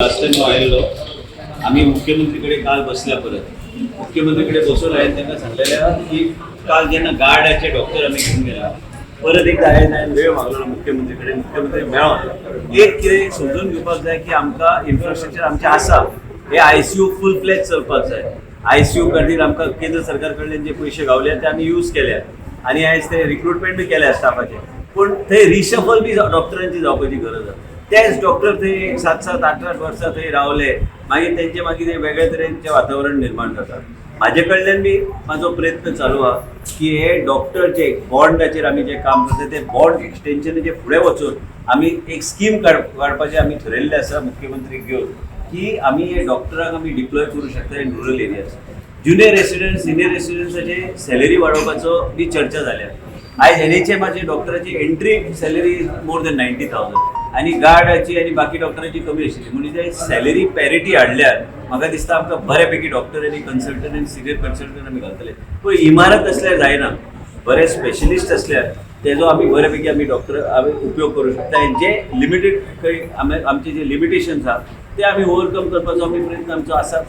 Last time आलेलो आम्ही मुख्यमंत्रीकडे काल बसल्या परत मुख्यमंत्रीकडे बसवलं आहे त्यांना सांगलेलं की काल ज्यांना गार्डाचे डॉक्टर आम्ही घेऊन गेला परत एकदा आहे वेळ मागलो मुख्यमंत्रीकडे मुख्यमंत्री मेळोन एक कितें समजून घेवपाक जाय की आमकां इन्फ्रास्ट्रक्चर आमचें आसा हे आयसीयू फुल फ्लॅज चलपाक जाय आयसीयू खातीर आमकां केंद्र सरकार कडल्यान जे पयशे गावले ते आमी यूज केल्या आनी आयज ते रिक्रुटमेंट बी केल्या स्टाफाचे पूण थंय रिशफल बी डॉक्टरांची जावपाची गरज आसा तेच डॉक्टर थंय 7-8 वर्सां थंय रावले मागीर तेंचे मागीर वेगळे तरेचें वातावरण निर्माण जाता म्हाजे कडल्यान बी म्हाजो प्रयत्न चालू आहा की हे डॉक्टर जे बॉन्डाचेर आमी जे काम करता ते बॉन्ड एक्सटेन्शनाचे फुडें वचून आमी एक स्कीम काडपाचें आमी ठरयल्लें आसा मुख्यमंत्री घेवन की आमी हे डॉक्टरांक आमी डिप्लॉय करूं शकता in rural areas junior resident senior रेसिडेंट्साचे सॅलरी वाडोवपाचो बी चर्चा जाल्या आयज NHMचे डॉक्टराची entry salary is more than 90,000 आनी गार्डाची आनी बाकी डॉक्टरांची कमी आशिल्ली म्हणजे ते सॅलरी पॅरिटी हाडल्यार म्हाका दिसता आमकां बऱ्यापैकी डॉक्टर आनी कन्सल्टंट आनी सिनियर कन्सल्टंट आमी घालतले पूण इमारत असल्यार जायना बरे स्पेशलिस्ट असल्यार तेजो आमी बऱ्यापैकी आमी डॉक्टर आमी उपयोग करूं शकता जे लिमिटेड खंय आमचे जे लिमिटेशन्स आहा ते आमी ओवरकम करपाचो आमी प्रयत्न आमचो आसाच.